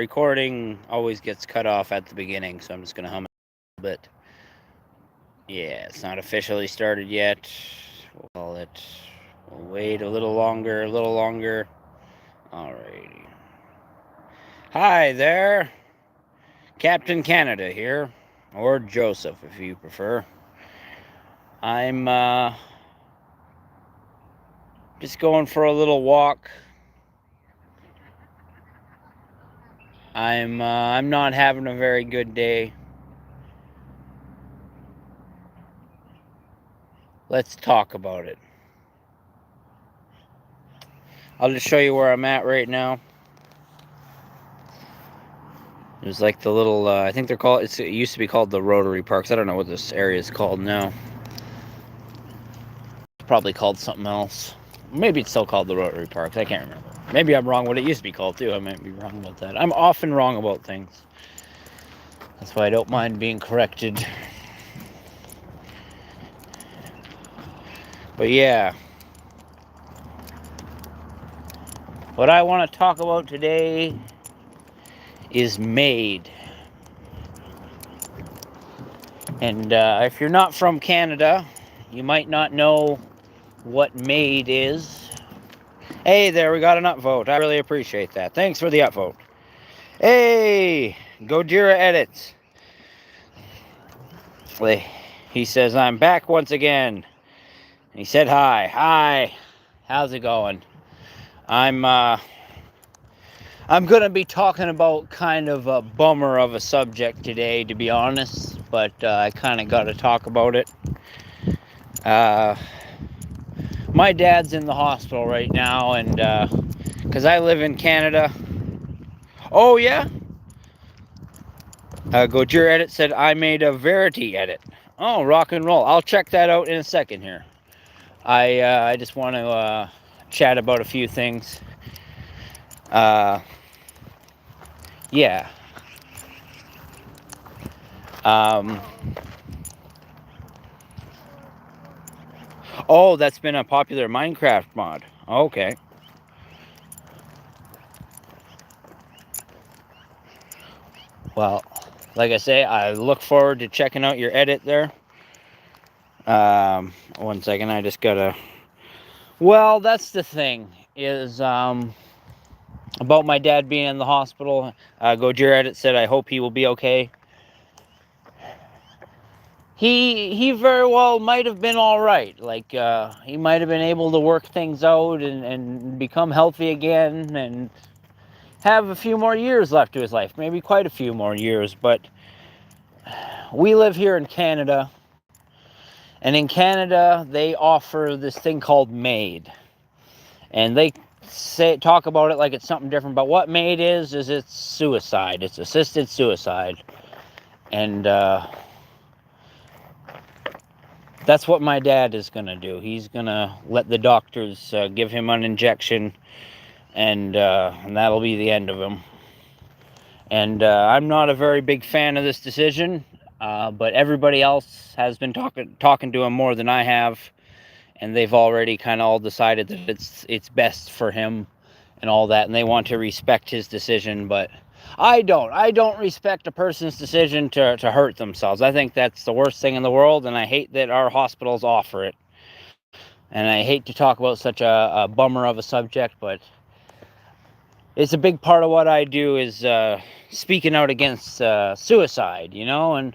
recording always gets cut off at the beginning, so I'm just going to hum it a little bit. Yeah, it's not officially started yet. We'll call it. We'll wait a little longer, Alrighty. Hi there. Captain Canada here. Or Joseph, if you prefer. I'm just going for a little walk. I'm not having a very good day. Let's talk about it. I'll just show you where I'm at right now. There's like the little, I think they're called, it used to be called the Rotary Parks. I don't know what this area is called now. It's probably called something else. Maybe it's still called the Rotary Parks. I can't remember. Maybe I'm wrong what it used to be called too. I might be wrong about that. I'm often wrong about things. That's why I don't mind being corrected. But yeah. What I want to talk about today is MAID. And if you're not from Canada, you might not know what MAID is. Hey there, we got an upvote. I really appreciate that. Thanks for the upvote. Hey, Gojira Edits. He says, I'm back once again. He said hi. Hi. How's it going? I'm going to be talking about kind of a bummer of a subject today, to be honest. But I kind of got to talk about it. My dad's in the hospital right now, and because I live in Canada. Oh, yeah? Gojir Edit said, I made a Verity edit. Oh, rock and roll. I'll check that out in a second here. I just want to chat about a few things. Yeah. Oh, that's been a popular Minecraft mod. Okay. Well, like I say, I look forward to checking out your edit there. 1 second, I just gotta... Well, that's the thing, is about my dad being in the hospital. Gojir Edit said, I hope he will be okay. He very well might have been all right. Like, he might have been able to work things out and become healthy again and have a few more years left to his life. Maybe quite a few more years. But we live here in Canada. And in Canada, they offer this thing called MAID. And they talk about it like it's something different. But what MAID is it's suicide. It's assisted suicide. And that's what my dad is going to do. He's going to let the doctors give him an injection, and that'll be the end of him. And I'm not a very big fan of this decision, but everybody else has been talking to him more than I have, and they've already kind of all decided that it's best for him and all that, and they want to respect his decision, but I don't respect a person's decision to hurt themselves. I think that's the worst thing in the world, and I hate that our hospitals offer it. And I hate to talk about such a bummer of a subject, but it's a big part of what I do is speaking out against suicide, you know, and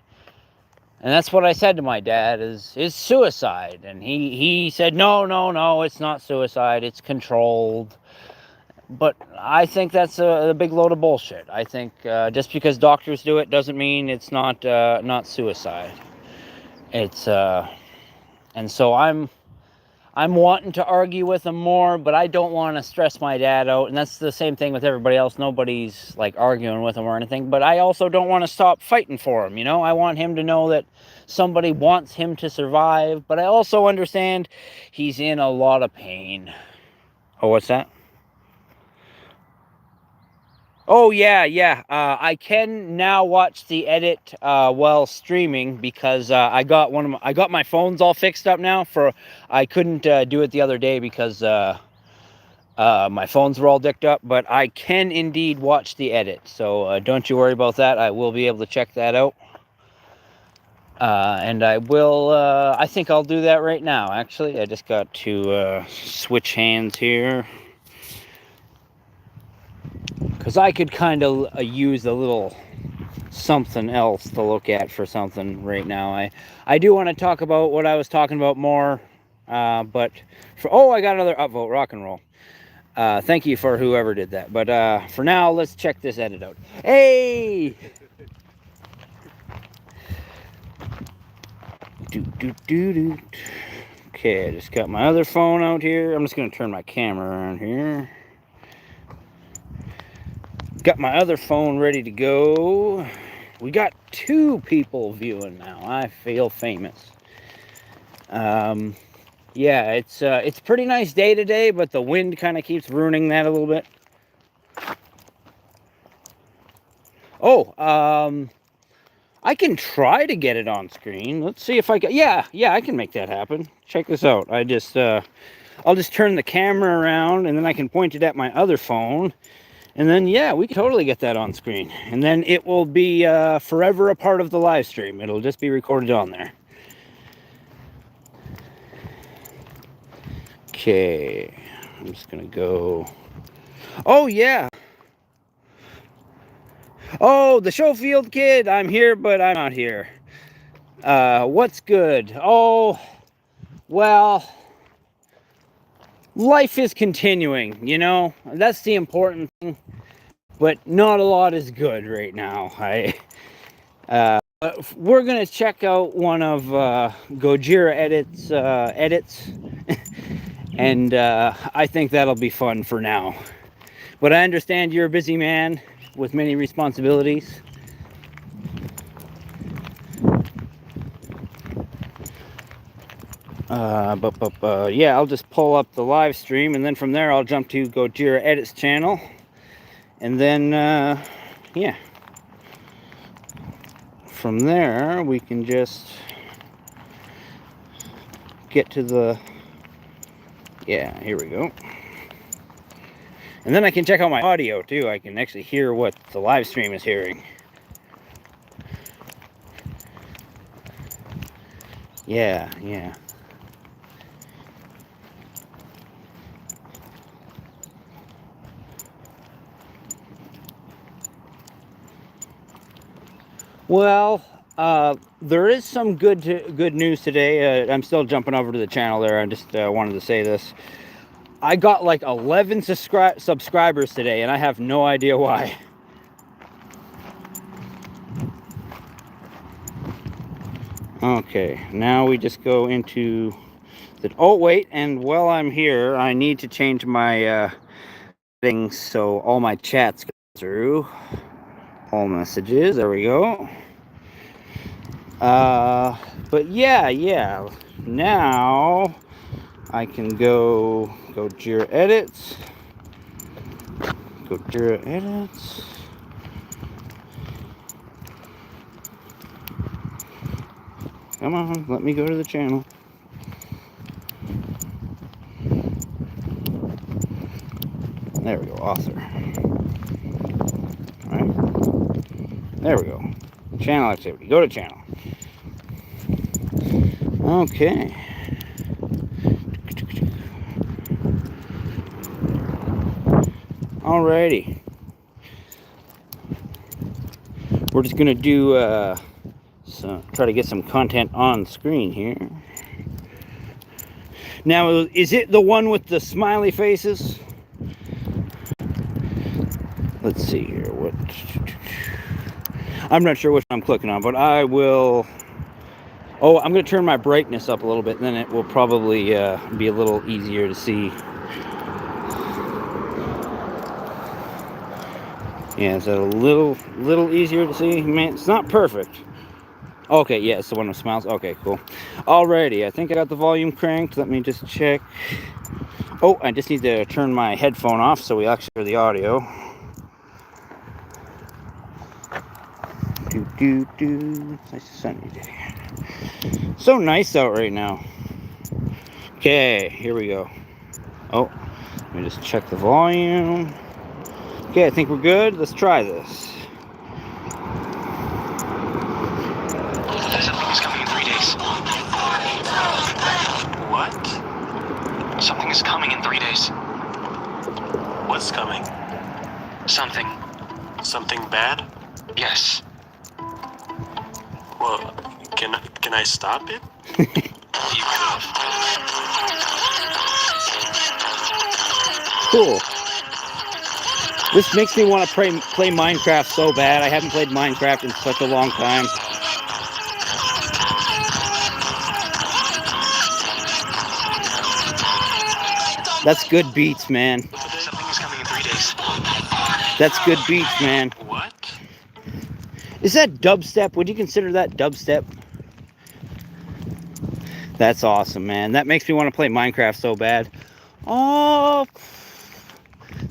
that's what I said to my dad is suicide. And he said, no, it's not suicide, it's controlled. But I think that's a big load of bullshit. I think just because doctors do it doesn't mean it's not suicide. It's and so I'm wanting to argue with him more, but I don't want to stress my dad out. And that's the same thing with everybody else. Nobody's like arguing with him or anything. But I also don't want to stop fighting for him. You know, I want him to know that somebody wants him to survive. But I also understand he's in a lot of pain. Oh, what's that? Oh, yeah. I can now watch the edit while streaming because I got my phones all fixed up now. I couldn't do it the other day because My phones were all dicked up, but I can indeed watch the edit. So don't you worry about that. I will be able to check that out. And I will, I think I'll do that right now, actually. I just got to switch hands here. Because I could kind of use a little something else to look at for something right now. I do want to talk about what I was talking about more. But, I got another upvote, rock and roll. Thank you for whoever did that. But for now, let's check this edit out. Hey! Okay, I just got my other phone out here. I'm just going to turn my camera around here. Got my other phone ready to go. We got 2 people viewing now. I feel famous. Yeah, it's a pretty nice day today, but the wind kind of keeps ruining that a little bit. I can try to get it on screen. Let's see if I can. Yeah, I can make that happen. Check this out. I'll just turn the camera around, and then I can point it at my other phone. And then, yeah, we can totally get that on screen. And then it will be forever a part of the live stream. It'll just be recorded on there. Okay, I'm just gonna go. Oh, yeah. Oh, the Schofield kid. I'm here, but I'm not here. What's good? Oh, well, life is continuing, you know? That's the important thing. But not a lot is good right now. We're gonna check out one of Gojira edits, and I think that'll be fun for now. But I understand you're a busy man with many responsibilities. Yeah, I'll just pull up the live stream, and then from there I'll jump to Gojira Edits channel, and then yeah, from there we can just get to the, yeah, here we go. And then I can check out my audio too. I can actually hear what the live stream is hearing. Yeah. Well, there is some good news today. I'm still jumping over to the channel there. I just wanted to say this. I got like 11 subscribers today, and I have no idea why. Okay, now we just go into the... Oh, wait, and while I'm here, I need to change my settings so all my chats go through. All messages, there we go. But yeah, now I can go Gojira Edits. Gojira Edits. Come on, let me go to the channel. There we go, author. All right. There we go. Channel activity. Go to channel. Okay. Alrighty. We're just gonna do try to get some content on screen here. Now, is it the one with the smiley faces? Let's see here. What? I'm not sure which I'm clicking on, but I will. Oh, I'm going to turn my brightness up a little bit, and then it will probably be a little easier to see. Yeah, it's a little easier to see. Man, it's not perfect. Okay, yeah, it's the one with smiles. Okay, cool. Alrighty, I think I got the volume cranked. Let me just check. Oh, I just need to turn my headphone off so we actually hear the audio. It's nice sunny day. So nice out right now. Okay, here we go. Oh, Let me just check the volume. Okay, I think we're good. Let's try this. Something is coming in 3 days. What? Something is coming in 3 days. What's coming? Something. Something bad? Yes. Well, can I stop it? You could have. Cool. This makes me want to play Minecraft so bad. I haven't played Minecraft in such a long time. That's good beats, man. Something is coming in 3 days. That's good beats, man. What? Is that dubstep? Would you consider that dubstep? That's awesome, man. That makes me want to play Minecraft so bad. Oh,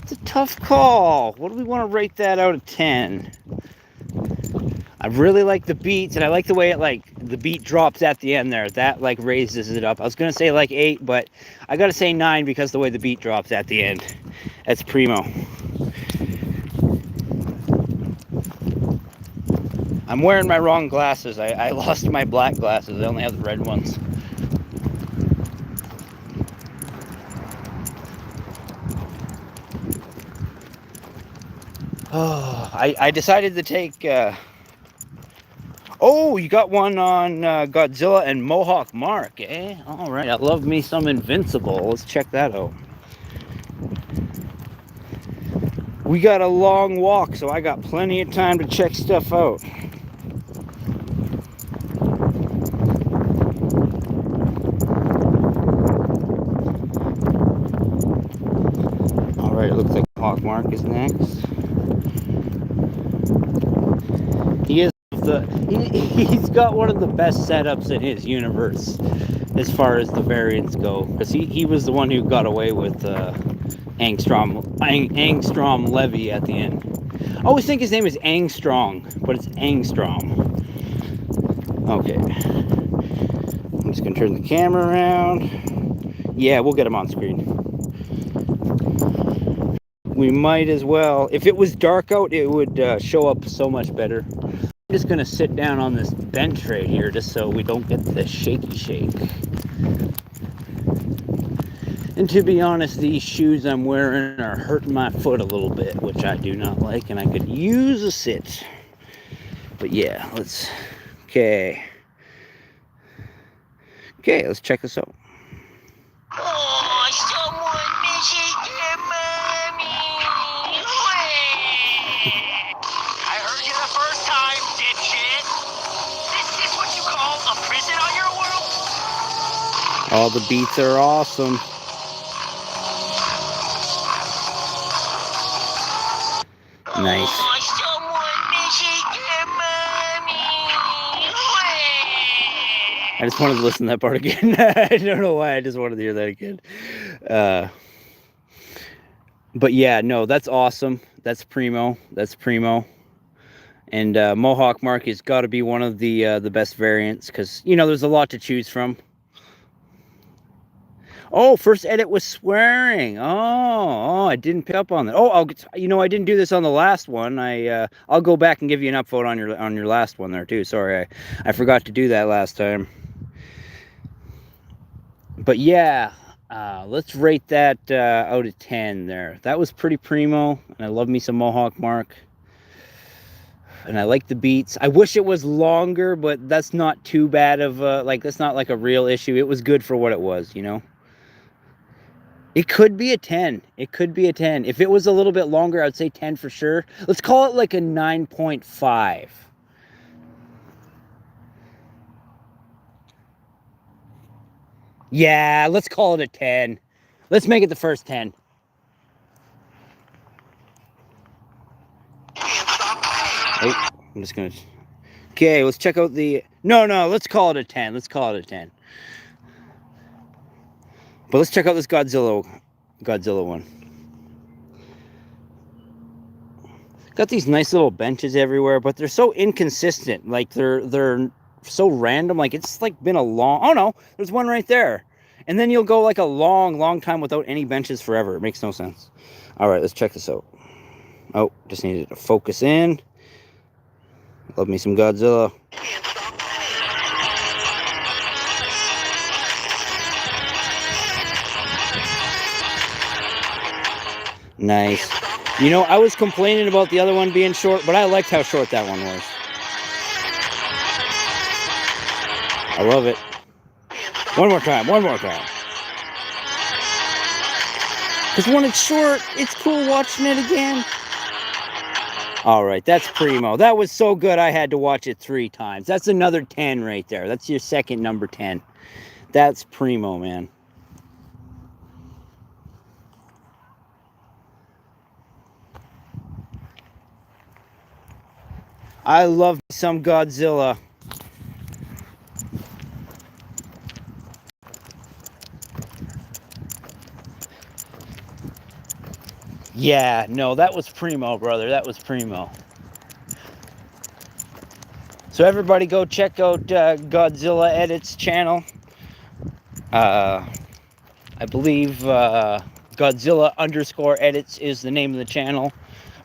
it's a tough call. What do we want to rate that out of 10? I really like the beats, and I like the way it, like, the beat drops at the end there. That, like, raises it up. I was going to say, like, 8, but I got to say 9 because the way the beat drops at the end. That's primo. I'm wearing my wrong glasses. I lost my black glasses. I only have the red ones. Oh, I decided to take... Oh, you got one on Godzilla and Mohawk Mark, eh? All right, I love me some Invincible. Let's check that out. We got a long walk, so I got plenty of time to check stuff out. All right, it looks like Mohawk Mark is next. He's got one of the best setups in his universe as far as the variants go, because he was the one who got away with Angstrom Levy at the end. I always think his name is Angstrong, but it's Angstrom. Okay, I'm just gonna turn the camera around. Yeah, we'll get him on screen. We might as well. If it was dark out, it would show up so much better. I'm just gonna sit down on this bench right here just so we don't get the shaky shake. And to be honest, these shoes I'm wearing are hurting my foot a little bit, which I do not like, and I could use a sit. But yeah, let's... Okay, let's check this out. Oh, someone misses their mommy. I heard you the first time, dipshit. This is what you call a prison on your world? All the beats are awesome. Nice. Oh, someone misses their mommy. I just wanted to listen to that part again. I don't know why, I just wanted to hear that again. But yeah, no, that's awesome. That's primo. That's primo. And Mohawk Mark has got to be one of the best variants, because, you know, there's a lot to choose from. Oh, first edit was swearing. Oh, I didn't pick up on that. Oh, I didn't do this on the last one. I'll go back and give you an upvote on your last one there too. Sorry, I forgot to do that last time. But yeah, let's rate that out of 10 there. That was pretty primo, and I love me some Mohawk Mark. And I like the beats. I wish it was longer, but that's not too bad of that's not like a real issue. It was good for what it was, you know. It could be a 10. It could be a 10. If it was a little bit longer, I'd say 10 for sure. Let's call it like a 9.5. Yeah, let's call it a 10. Let's make it the first 10. Oh, I'm just gonna... Okay, let's check out the... No, let's call it a 10. Let's call it a 10. But let's check out this Godzilla one. Got these nice little benches everywhere, but they're so inconsistent. Like they're so random. Like it's like been a long... Oh no, there's one right there. And then you'll go like a long time without any benches forever. It makes no sense. All right, let's check this out. Oh, just needed to focus in. Love me some Godzilla. Nice. You know, I was complaining about the other one being short, but I liked how short that one was. I love it. One more time. Because when it's short, it's cool watching it again. All right, that's primo. That was so good I had to watch it 3 times. That's another 10 right there. That's your second number 10. That's primo, man. I love some Godzilla. Yeah, no, that was primo, brother. That was primo. So everybody go check out Godzilla Edits channel. I believe Godzilla_edits is the name of the channel.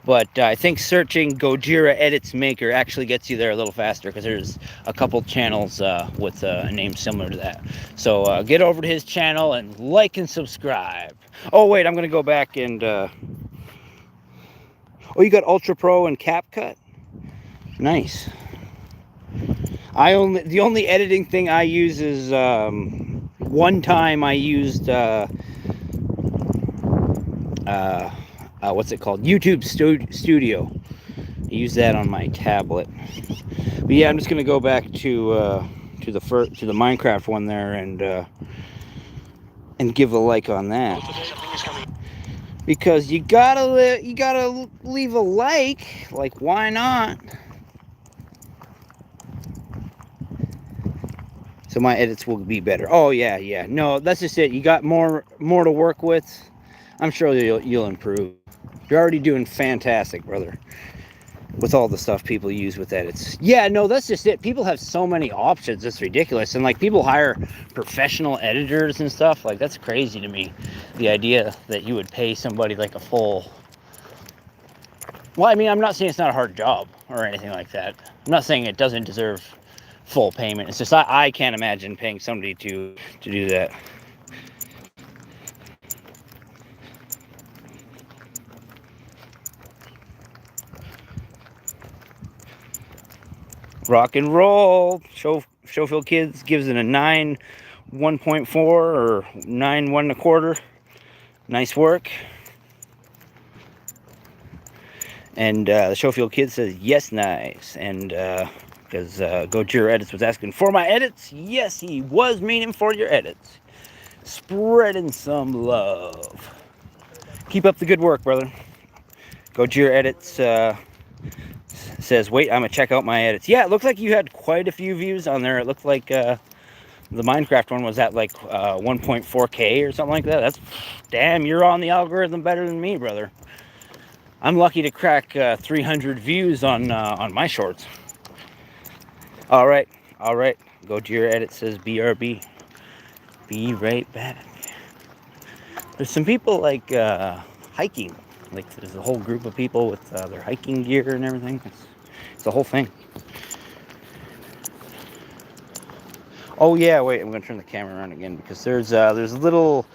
But I think searching Gojira Edits Maker actually gets you there a little faster, because there's a couple channels with a name similar to that. So get over to his channel and like and subscribe. Oh wait, I'm gonna go back and oh, you got Ultra Pro and CapCut? Nice. The only editing thing I use is one time I used what's it called? YouTube Studio. I use that on my tablet. But yeah, I'm just gonna go back to the Minecraft one there and give a like on that, because you gotta leave a like. Like, why not? So my edits will be better. Oh yeah. No, that's just it. You got more to work with. I'm sure you'll improve. You're already doing fantastic, brother, with all the stuff people use with edits. Yeah, no, that's just it. People have so many options. It's ridiculous. And like, people hire professional editors and stuff. Like, that's crazy to me. The idea that you would pay somebody like a full... Well, I mean, I'm not saying it's not a hard job or anything like that. I'm not saying it doesn't deserve full payment. It's just I can't imagine paying somebody to do that. Rock and roll. Schofield Kids gives it a 9 1.4 or 9 1 1/4. Nice work. And the Schofield Kid says yes, nice. And because Gojira Edits was asking for my edits, yes, he was meaning for your edits. Spreading some love. Keep up the good work, brother. Gojira Edits says, wait, I'm gonna check out my edits. Yeah, it looked like you had quite a few views on there. It looked like the Minecraft one was at like 1.4K or something like that. That's, damn, you're on the algorithm better than me, brother. I'm lucky to crack 300 views on my shorts. All right. Gojira Edit says BRB. Be right back. There's some people like hiking. Like, there's a whole group of people with their hiking gear and everything. It's a whole thing. Oh yeah, wait, I'm gonna turn the camera around again, because there's little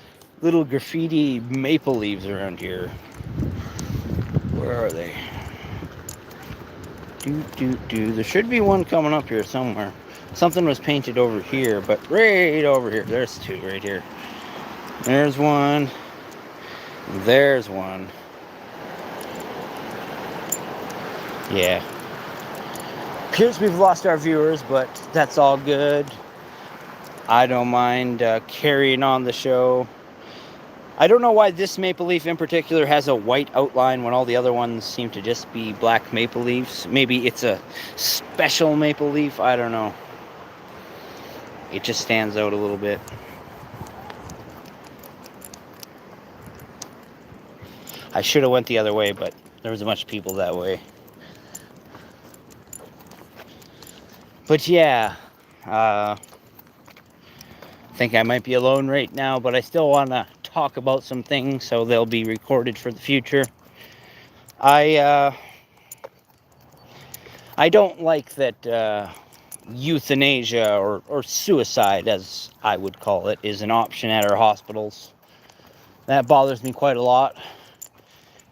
graffiti maple leaves around here. Where are they? There should be one coming up here somewhere. Something was painted over here, but right over here. There's 2 right here. There's one. There's one. Yeah. Appears we've lost our viewers, but that's all good. I don't mind carrying on the show. I don't know why this maple leaf in particular has a white outline when all the other ones seem to just be black maple leaves. Maybe it's a special maple leaf. I don't know. It just stands out a little bit. I should have went the other way, but there was a bunch of people that way. But yeah, think I might be alone right now, but I still want to talk about some things, so they'll be recorded for the future. I don't like that euthanasia or suicide, as I would call it, is an option at our hospitals. That bothers me quite a lot.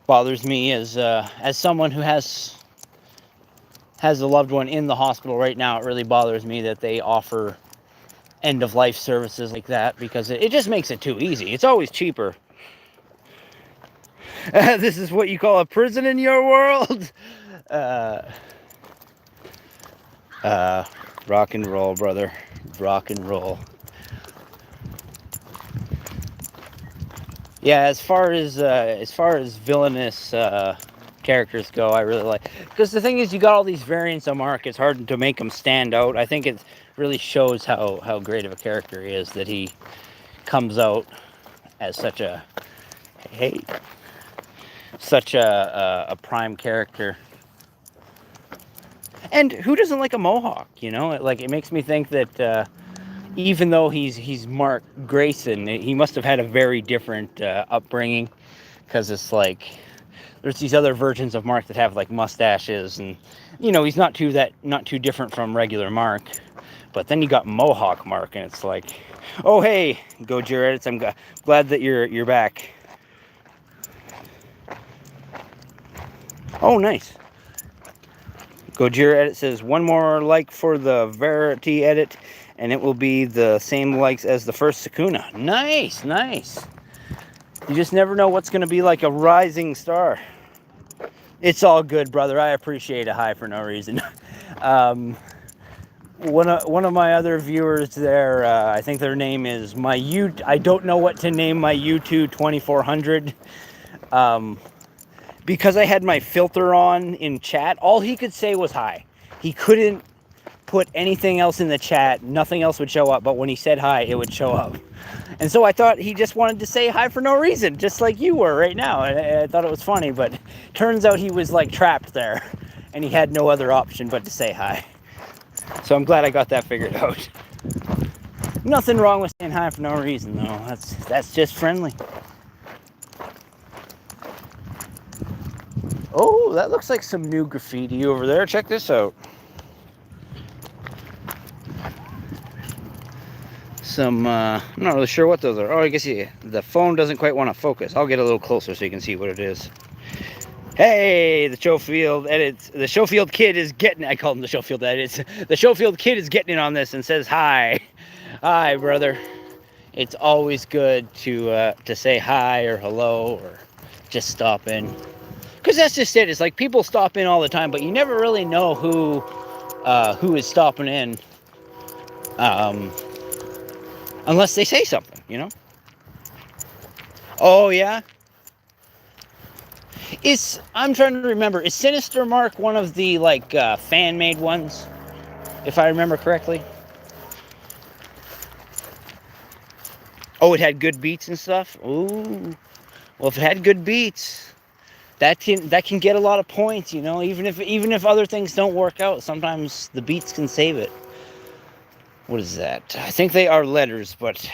Bothers me as someone who has a loved one in the hospital right now. It really bothers me that they offer end-of-life services like that, because it just makes it too easy. It's always cheaper. This is what you call a prison in your world? Rock and roll, brother. Rock and roll. Yeah, as far as villainous characters go, I really like, because the thing is, you got all these variants of Mark. It's hard to make them stand out. I think it really shows how great of a character he is, that he comes out as such a prime character. And who doesn't like a mohawk? You know, it makes me think that even though he's Mark Grayson, he must have had a very different upbringing, because it's like there's these other versions of Mark that have like mustaches, and you know, he's not too different from regular Mark. But then you got Mohawk Mark, and it's like, oh hey, Gojira Edits, I'm glad that you're back. Oh, nice. Gojira Edit says, one more like for the Verity edit, and it will be the same likes as the first Sakuna. Nice, nice. You just never know what's going to be like a rising star. It's all good, brother. I appreciate a high for no reason. One of my other viewers there, I think their name is I don't know what to name my U2 2400. Because I had my filter on in chat, all he could say was hi. He couldn't put anything else in the chat. Nothing else would show up. But when he said hi, it would show up. And so I thought he just wanted to say hi for no reason, just like you were right now. I thought it was funny, but turns out he was like trapped there, and he had no other option but to say hi. So I'm glad I got that figured out. Nothing wrong with saying hi for no reason, though. That's just friendly. Oh, that looks like some new graffiti over there. Check this out. I'm not really sure what those are. Oh, I guess the phone doesn't quite want to focus. I'll get a little closer so you can see what it is. Hey, the Schofield Edits. The Schofield kid is getting, I call him the Schofield Edits. The Schofield kid is getting in on this and says hi. Hi, brother. It's always good to say hi or hello or just stop in. Because that's just it. It's like people stop in all the time, but you never really know who is stopping in, unless they say something, you know? Oh, yeah? I'm trying to remember. Is Sinister Mark one of the, like, fan-made ones? If I remember correctly. Oh, it had good beats and stuff? Ooh. Well, if it had good beats, that can get a lot of points, you know. Even if other things don't work out, sometimes the beats can save it. What is that? I think they are letters, but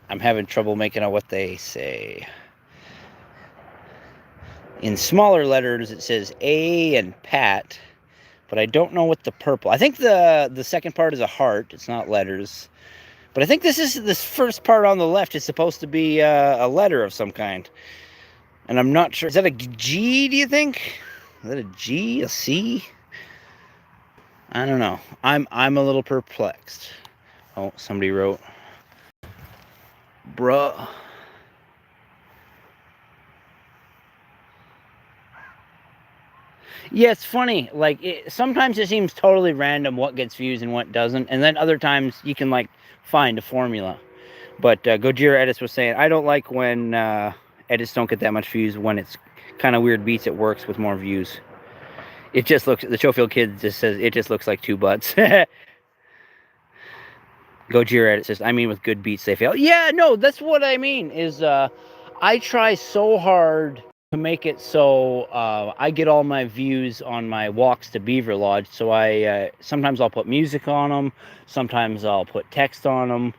I'm having trouble making out what they say. In smaller letters, it says A and Pat, but I don't know what the purple. I think the second part is a heart. It's not letters. But I think this first part on the left is supposed to be a letter of some kind. And I'm not sure. Is that a G, do you think? Is that a G? A C? I don't know. I'm a little perplexed. Oh, somebody wrote. Bruh. Yeah, it's funny. Like, sometimes it seems totally random what gets views and what doesn't. And then other times you can, like, find a formula. But Gojira Edits was saying, I don't like when edits don't get that much views. When it's kind of weird beats, it works with more views. It just looks, the Schofield kid just says, it just looks like two butts. Gojira Edit says, I mean, with good beats, they fail. Yeah, no, that's what I mean, is I try so hard to make it so I get all my views on my walks to Beaver Lodge. So sometimes I'll put music on them. Sometimes I'll put text on them.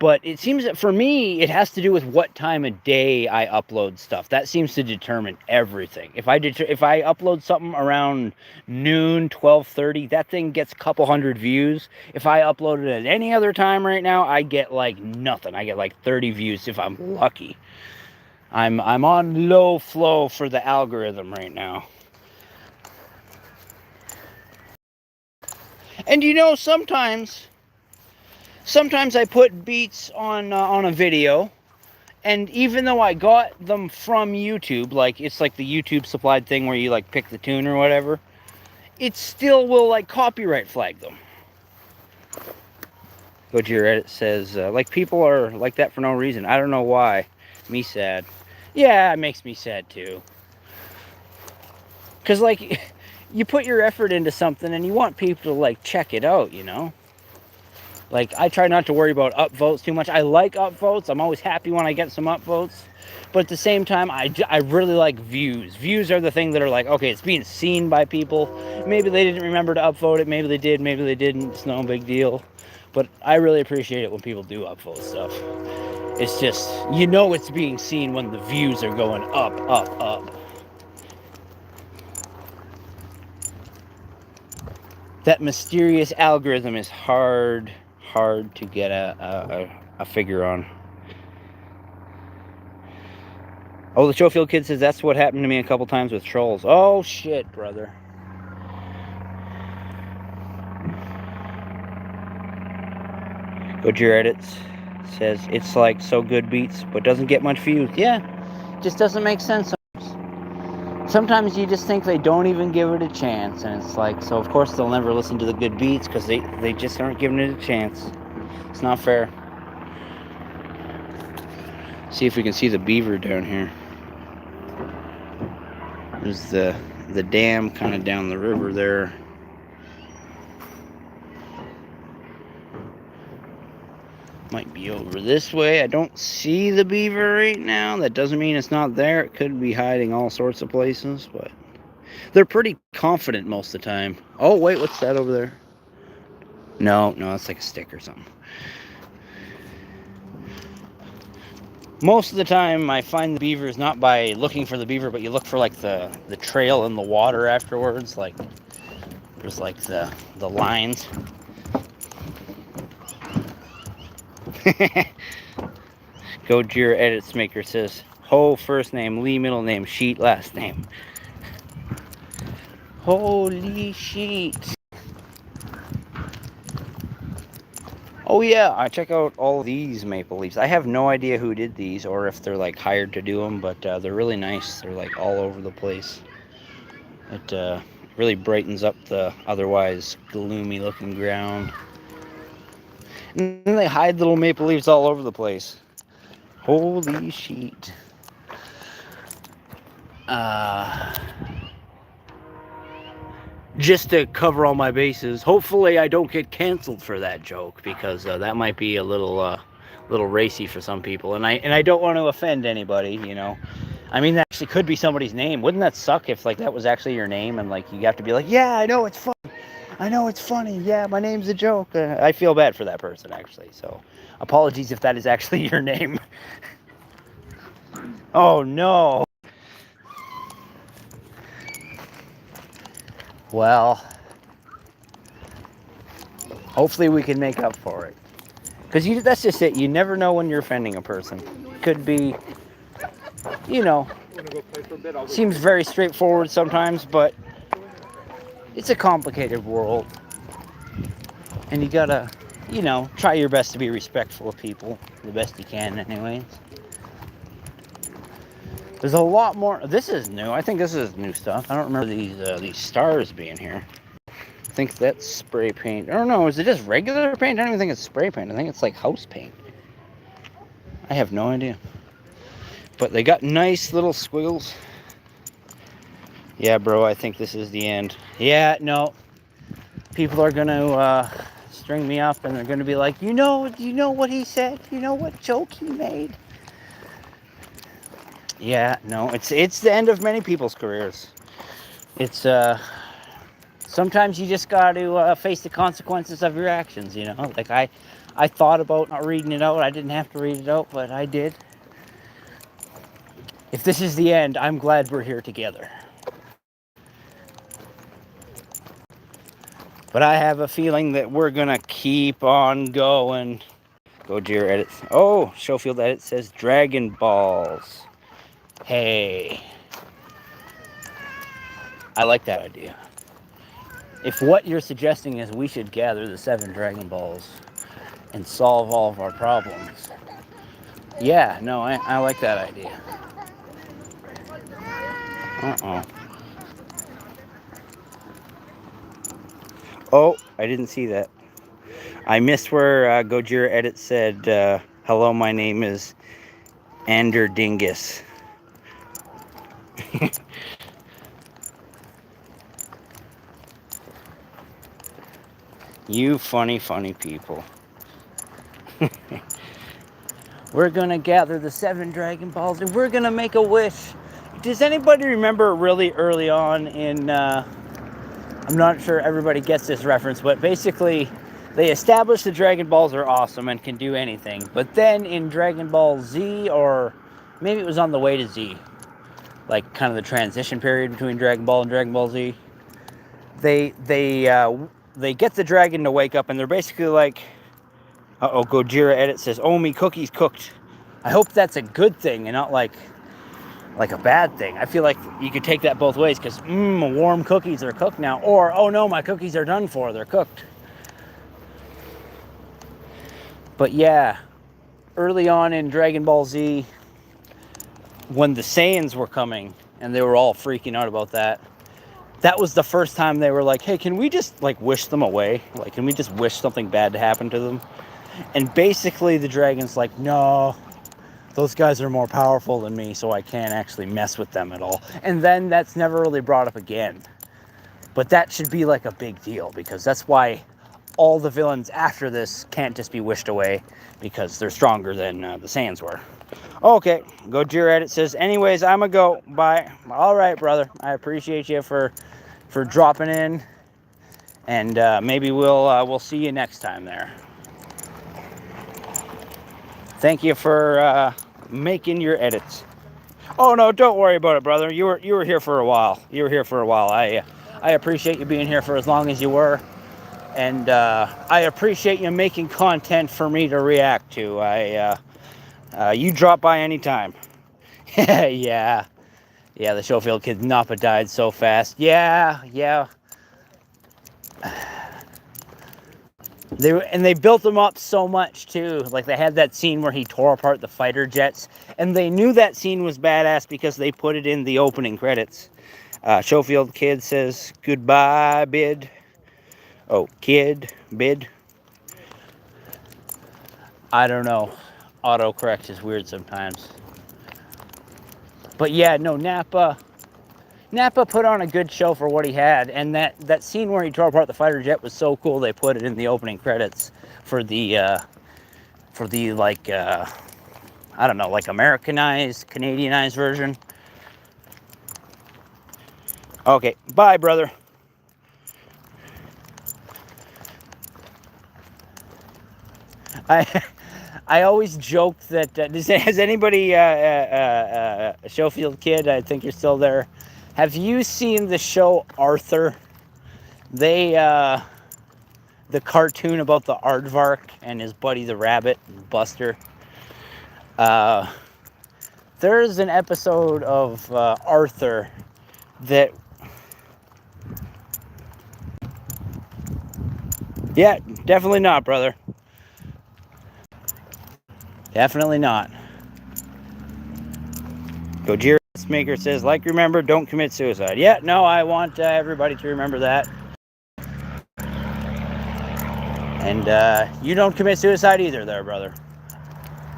But it seems that for me, it has to do with what time of day I upload stuff. That seems to determine everything. If I upload something around noon, 12:30, that thing gets a couple hundred views. If I upload it at any other time right now, I get like nothing. I get like 30 views if I'm lucky. I'm on low flow for the algorithm right now. And you know, sometimes I put beats on a video, and even though I got them from YouTube, like it's like the YouTube supplied thing where you like pick the tune or whatever, it still will like copyright flag them. But your edit says like people are like that for no reason. I don't know why. Me sad. Yeah, it makes me sad too. Cause like you put your effort into something and you want people to like check it out, you know. Like, I try not to worry about upvotes too much. I like upvotes. I'm always happy when I get some upvotes. But at the same time, I really like views. Views are the thing that are like, okay, it's being seen by people. Maybe they didn't remember to upvote it. Maybe they did. Maybe they didn't. It's no big deal. But I really appreciate it when people do upvote stuff. It's just, you know it's being seen when the views are going up, up, up. That mysterious algorithm is hard to get a figure on. Oh, the Showfield kid says that's what happened to me a couple times with trolls. Oh shit, brother. Goodyear Edits says it's like so good beats, but doesn't get much views. Yeah, just doesn't make sense. Sometimes you just think they don't even give it a chance, and it's like, so of course they'll never listen to the good beats because they just aren't giving it a chance. It's not fair. See if we can see the beaver down here. There's the dam kind of down the river there. Might be over this way. I don't see the beaver right now. That doesn't mean it's not there. It could be hiding all sorts of places, but they're pretty confident most of the time. Oh, wait, what's that over there? No, it's like a stick or something. Most of the time, I find the beavers not by looking for the beaver, but you look for like the trail in the water afterwards. Like there's like the lines. Goodyear Edits Maker says, Ho first name, Lee middle name, Sheet last name. Holy sheet. Oh yeah, I check out all these maple leaves. I have no idea who did these or if they're like hired to do them, but they're really nice. They're like all over the place. It really brightens up the otherwise gloomy looking ground. And then they hide little maple leaves all over the place. Holy sheet. Just to cover all my bases, hopefully I don't get canceled for that joke, because that might be a little racy for some people, and I don't want to offend anybody, you know. I mean, that actually could be somebody's name. Wouldn't that suck if like that was actually your name, and like you have to be like, yeah, I know it's fun. I know it's funny. Yeah, my name's a joke. I feel bad for that person, actually. So, apologies if that is actually your name. Oh, no. Well, hopefully we can make up for it. Because that's just it. You never know when you're offending a person. Could be, you know, seems very straightforward sometimes, but it's a complicated world. And you gotta, you know, try your best to be respectful of people. The best you can, anyways. There's a lot more. This is new. I think this is new stuff. I don't remember these stars being here. I think that's spray paint. I don't know. Is it just regular paint? I don't even think it's spray paint. I think it's like house paint. I have no idea. But they got nice little squiggles. Yeah, bro, I think this is the end. Yeah, no. People are going to string me up, and they're going to be like, you know what he said? You know what joke he made? Yeah, no, it's the end of many people's careers. It's sometimes you just got to face the consequences of your actions, you know? Like, I thought about not reading it out. I didn't have to read it out, but I did. If this is the end, I'm glad we're here together. But I have a feeling that we're going to keep on going. Gojira edits. Oh, Schofield edit says Dragon Balls. Hey. I like that idea. If what you're suggesting is we should gather the 7 Dragon Balls and solve all of our problems, yeah, no, I like that idea. Uh-oh. Oh, I didn't see that. I missed where Gojira edit said, hello, my name is Ander Dingus. You funny people. We're gonna gather the 7 Dragon Balls and we're gonna make a wish. Does anybody remember really early on in, I'm not sure everybody gets this reference, but basically they established the Dragon Balls are awesome and can do anything. But then in Dragon Ball Z, or maybe it was on the way to Z, like kind of the transition period between Dragon Ball and Dragon Ball Z, they get the dragon to wake up and they're basically like, uh-oh, Gojira edit says, oh, me cookie's cooked. I hope that's a good thing and not like a bad thing. I feel like you could take that both ways, because warm cookies are cooked now, or oh no, my cookies are done for, they're cooked. But yeah, early on in Dragon Ball Z, when the Saiyans were coming and they were all freaking out about that, that was the first time they were like, hey, can we just like wish them away? Like, can we just wish something bad to happen to them? And basically the dragon's like, no, those guys are more powerful than me, so I can't actually mess with them at all. And then that's never really brought up again. But that should be like a big deal, because that's why all the villains after this can't just be wished away, because they're stronger than the Saiyans were. Okay, Gojira edit says, anyways, I'm a go. Bye. All right, brother. I appreciate you for dropping in, and maybe we'll see you next time there. Thank you for making your edits. Oh no, don't worry about it, brother. You were here for a while. I appreciate you being here for as long as you were, and I appreciate you making content for me to react to. You drop by anytime. Yeah, the Schofield kid Nappa died so fast. Yeah. They built him up so much too. Like, they had that scene where he tore apart the fighter jets, and they knew that scene was badass because they put it in the opening credits. Schofield kid says goodbye, bid. Oh, kid, bid. I don't know. Autocorrect is weird sometimes. But yeah, no, Nappa put on a good show for what he had, and that scene where he tore apart the fighter jet was so cool they put it in the opening credits for the like I don't know, like Americanized, Canadianized version. Okay, bye, brother. I always joked that, has anybody, Schofield kid, I think you're still there, have you seen the show Arthur? The cartoon about the aardvark and his buddy the rabbit, Buster. There's an episode of Arthur that... Yeah, definitely not, brother. Definitely not. Gojira Maker says, like, remember, don't commit suicide. Yeah, no, I want everybody to remember that. And you don't commit suicide either there, brother.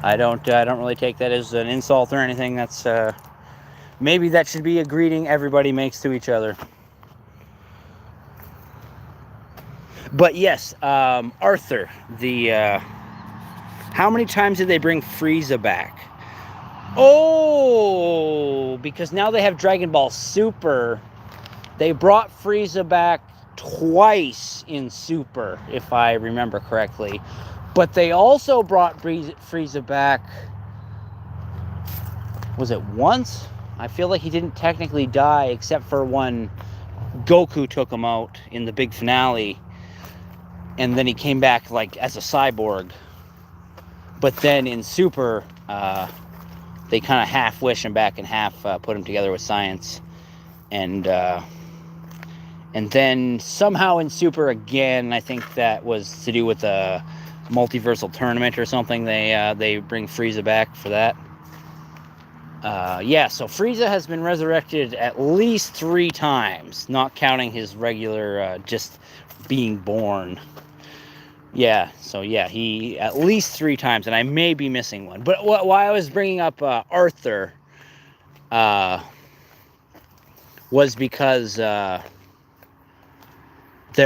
I don't really take that as an insult or anything. That's maybe that should be a greeting everybody makes to each other. But yes, Arthur, the how many times did they bring Frieza back? Oh, because now they have Dragon Ball Super. They brought Frieza back twice in Super, if I remember correctly. But they also brought Frieza back, was it once? I feel like he didn't technically die, except for when Goku took him out in the big finale. And then he came back like as a cyborg. But then in Super, they kind of half wish him back and half put him together with science. And then somehow in Super again, I think that was to do with a multiversal tournament or something. They bring Frieza back for that. Yeah, so Frieza has been resurrected at least 3 times, not counting his regular just being born. Yeah, so yeah, he at least 3 times, and I may be missing one. But why I was bringing up Arthur was because there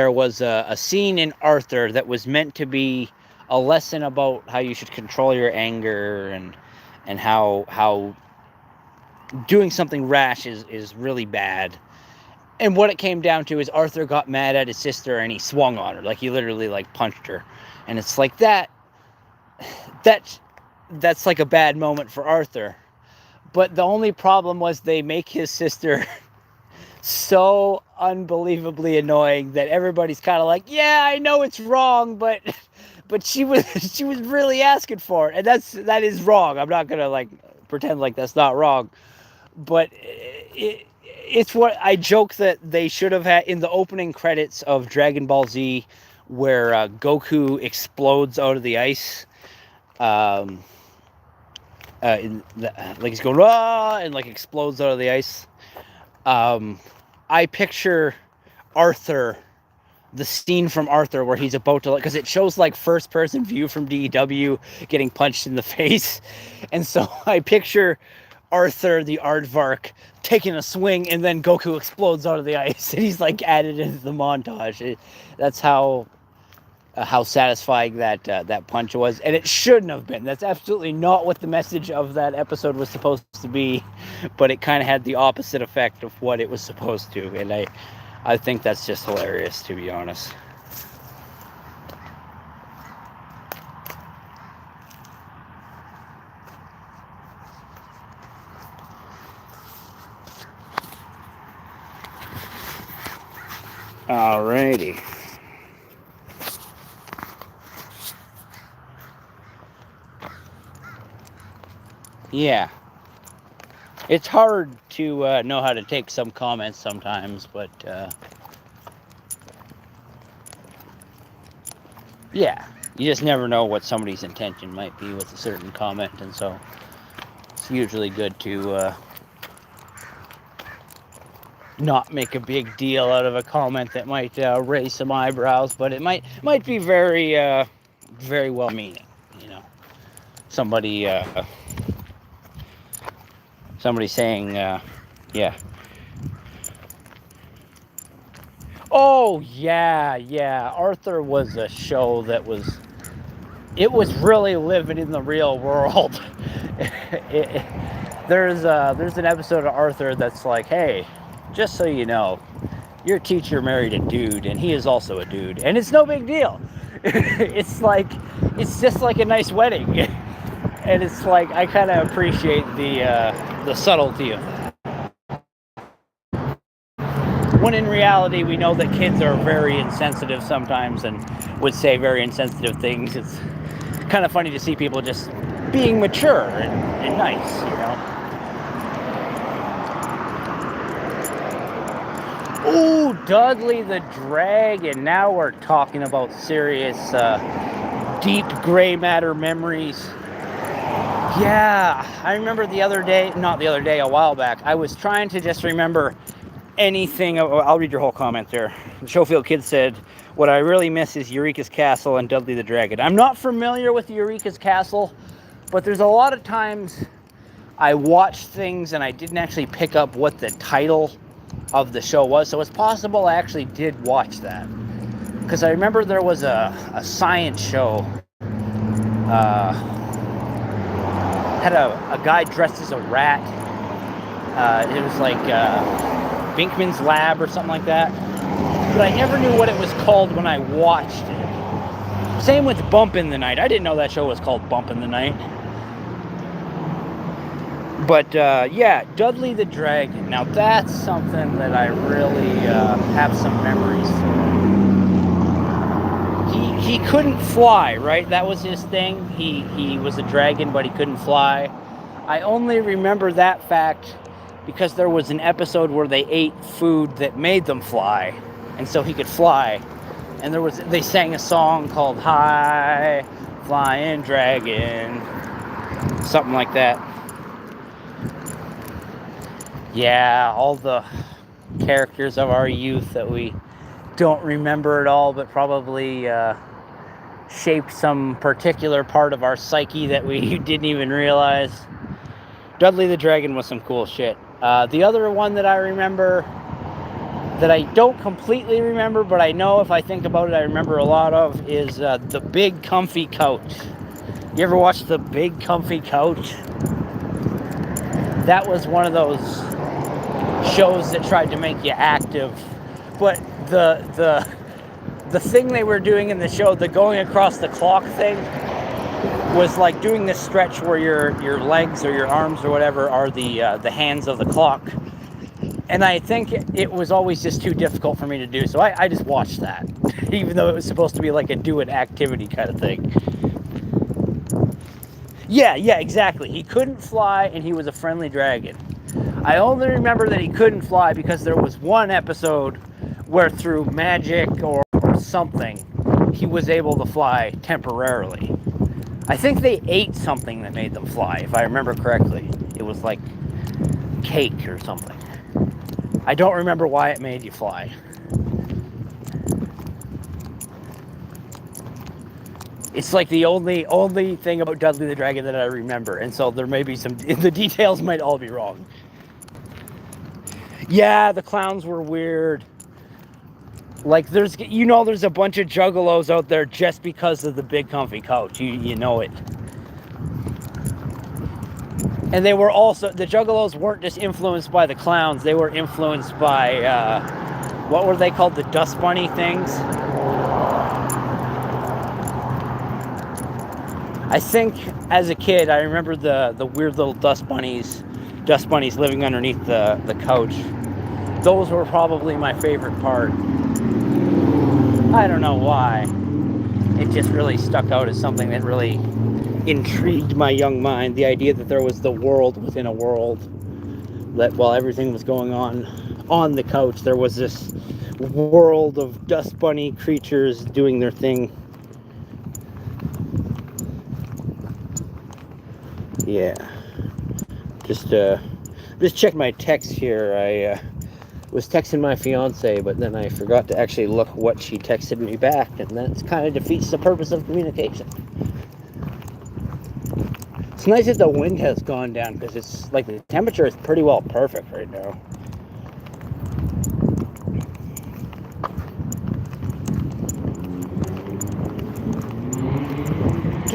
was a scene in Arthur that was meant to be a lesson about how you should control your anger and how doing something rash is really bad. And what it came down to is Arthur got mad at his sister and he swung on her. Like, he literally, like, punched her. And it's like that's like a bad moment for Arthur. But the only problem was they make his sister so unbelievably annoying that everybody's kind of like, yeah, I know it's wrong, but she was really asking for it. And that is wrong. I'm not going to, like, pretend like that's not wrong. But it's what I joke that they should have had in the opening credits of Dragon Ball Z, where Goku explodes out of the ice. Like he's going, ah, and like explodes out of the ice. I picture Arthur, the scene from Arthur where he's about to, because it shows like first person view from DEW getting punched in the face. And so I picture Arthur the aardvark taking a swing, and then Goku explodes out of the ice, and he's like added into the montage. That's how satisfying that punch was, and it shouldn't have been. That's absolutely not what the message of that episode was supposed to be, but it kind of had the opposite effect of what it was supposed to, and I think that's just hilarious, to be honest. Alrighty. Yeah. It's hard to know how to take some comments sometimes, but yeah, you just never know what somebody's intention might be with a certain comment, and so it's usually good to not make a big deal out of a comment that might raise some eyebrows, but it might be very very well meaning, you know. Somebody saying yeah, oh yeah, Arthur was a show that was really living in the real world. There's an episode of Arthur that's like, hey, just so you know, your teacher married a dude, and he is also a dude, and it's no big deal. It's just like a nice wedding, and it's like, I kind of appreciate the subtlety of that. When in reality, we know that kids are very insensitive sometimes and would say very insensitive things. It's kind of funny to see people just being mature and nice, you know. Ooh, Dudley the Dragon. Now we're talking about serious, deep gray matter memories. Yeah, I remember a while back, I was trying to just remember anything. I'll read your whole comment there. The Schofield Kid said, what I really miss is Eureka's Castle and Dudley the Dragon. I'm not familiar with Eureka's Castle, but there's a lot of times I watched things and I didn't actually pick up what the title of the show was, so it's possible I actually did watch that, because I remember there was a science show, had a guy dressed as a rat. It was like Binkman's Lab or something like that, but I never knew what it was called when I watched it. Same with Bump in the Night. I didn't know that show was called Bump in the Night. But yeah, Dudley the Dragon. Now that's something that I really have some memories for. He couldn't fly, right? That was his thing. He was a dragon, but he couldn't fly. I only remember that fact because there was an episode where they ate food that made them fly, and so he could fly. And they sang a song called "High Flying Dragon," something like that. Yeah, all the characters of our youth that we don't remember at all, but probably shaped some particular part of our psyche that we didn't even realize. Dudley the Dragon was some cool shit. The other one that I remember, that I don't completely remember, but I know if I think about it, I remember a lot of, is The Big Comfy Couch. You ever watch The Big Comfy Couch? That was one of those shows that tried to make you active, but the thing they were doing in the show, the going across the clock thing, was like doing this stretch where your legs or your arms or whatever are the hands of the clock. And I think it was always just too difficult for me to do, so I just watched that, even though it was supposed to be like a do-it activity kind of thing. Yeah, exactly. He couldn't fly, and he was a friendly dragon. I only remember that he couldn't fly because there was one episode where through magic or something, he was able to fly temporarily. I think they ate something that made them fly, if I remember correctly. It was like cake or something. I don't remember why it made you fly. It's like the only thing about Dudley the Dragon that I remember, and so there may be the details might all be wrong. Yeah, the clowns were weird. Like there's a bunch of juggalos out there just because of The Big Comfy Couch. You know it. And they were also, the juggalos weren't just influenced by the clowns, they were influenced by what were they called, the dust bunny things? I think as a kid, I remember the weird little dust bunnies living underneath the couch. Those were probably my favorite part. I don't know why. It just really stuck out as something that really intrigued my young mind. The idea that there was the world within a world. That while everything was going on the couch, there was this world of dust bunny creatures doing their thing. Yeah. Just check my text here. I was texting my fiance, but then I forgot to actually look what she texted me back, and that kind of defeats the purpose of communication. It's nice that the wind has gone down, because it's like the temperature is pretty well perfect right now.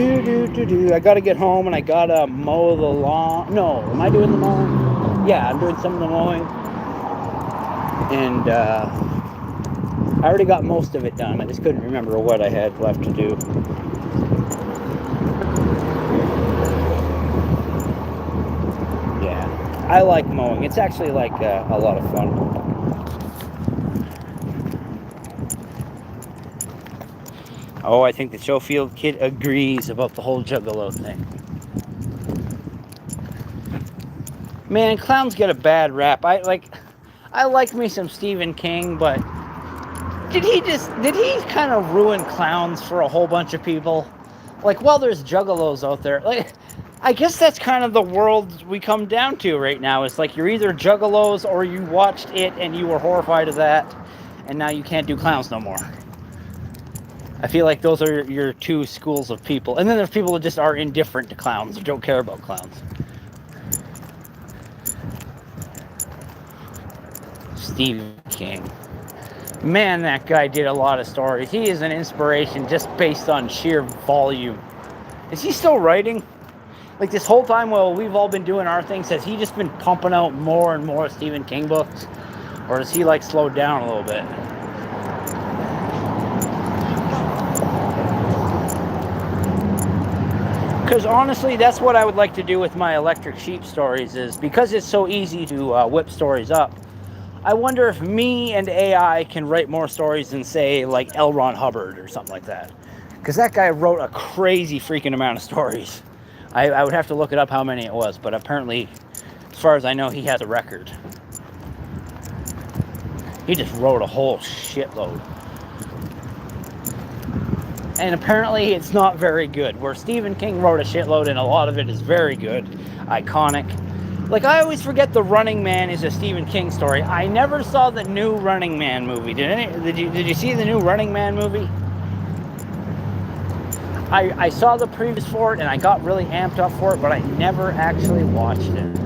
I gotta get home and I gotta mow the lawn. No, am I doing the mowing? Yeah, I'm doing some of the mowing. And I already got most of it done. I just couldn't remember what I had left to do. Yeah, I like mowing. It's actually like a lot of fun. Oh, I think the Schofield kid agrees about the whole juggalo thing. Man, clowns get a bad rap. I like me some Stephen King, but did he kind of ruin clowns for a whole bunch of people? Like, well, there's juggalos out there. Like, I guess that's kind of the world we come down to right now. It's like you're either juggalos or you watched it and you were horrified of that, and now you can't do clowns no more. I feel like those are your two schools of people. And then there's people that just are indifferent to clowns, or don't care about clowns. Stephen King. Man, that guy did a lot of stories. He is an inspiration just based on sheer volume. Is he still writing? Like this whole time while we've all been doing our things, has he just been pumping out more and more Stephen King books? Or has he like slowed down a little bit? Because honestly, that's what I would like to do with my electric sheep stories, is because it's so easy to whip stories up. I wonder if me and AI can write more stories than, say, like L. Ron Hubbard or something like that. Because that guy wrote a crazy freaking amount of stories. I would have to look it up how many it was, but apparently, as far as I know, he has a record. He just wrote a whole shitload. And apparently it's not very good. Where Stephen King wrote a shitload and a lot of it is very good, iconic. Like, I always forget The Running Man is a Stephen King story. I never saw the new Running Man movie. Did you see the new Running Man movie? I saw the previews for it and I got really amped up for it, but I never actually watched it.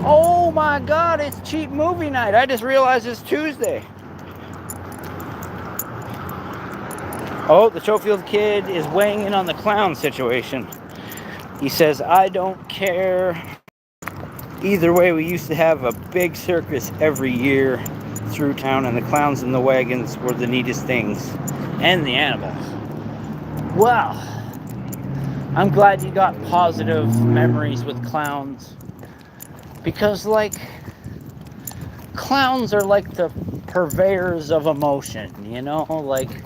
Oh my god, it's cheap movie night. I just realized it's Tuesday. Oh, the Schofield kid is weighing in on the clown situation. He says, I don't care. Either way, we used to have a big circus every year through town, and the clowns and the wagons were the neatest things. And the animals. Well, I'm glad you got positive memories with clowns. Because, like, clowns are like the purveyors of emotion, you know? Like,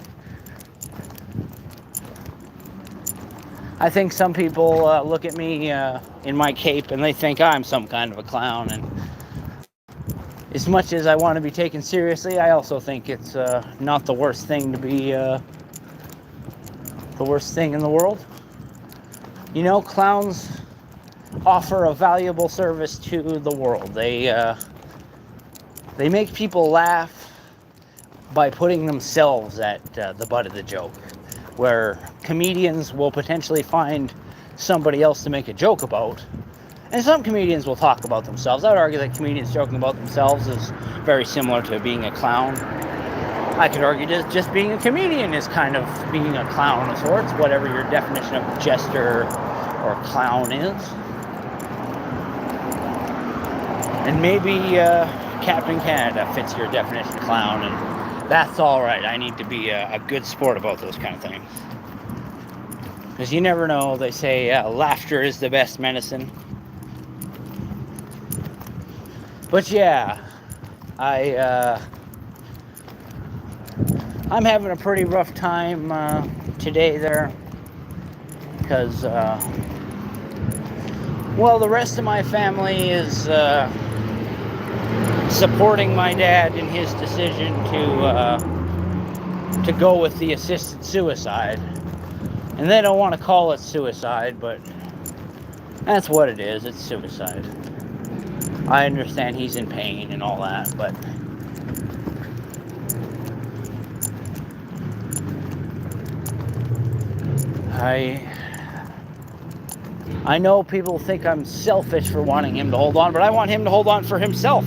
I think some people look at me in my cape and they think I'm some kind of a clown. And as much as I want to be taken seriously, I also think it's not the worst thing to be the worst thing in the world. You know, clowns offer a valuable service to the world. They make people laugh by putting themselves at the butt of the joke. Where comedians will potentially find somebody else to make a joke about. And some comedians will talk about themselves. I would argue that comedians joking about themselves is very similar to being a clown. I could argue that just being a comedian is kind of being a clown of sorts, whatever your definition of jester or clown is. And maybe Captain Canada fits your definition of clown, and that's all right. I need to be a good sport about those kind of things. Because you never know. They say laughter is the best medicine. But yeah, I'm having a pretty rough time today there. Because, well, the rest of my family is supporting my dad in his decision to go with the assisted suicide. And they don't want to call it suicide, but that's what it is. It's suicide. I understand he's in pain and all that, but I know people think I'm selfish for wanting him to hold on, but I want him to hold on for himself.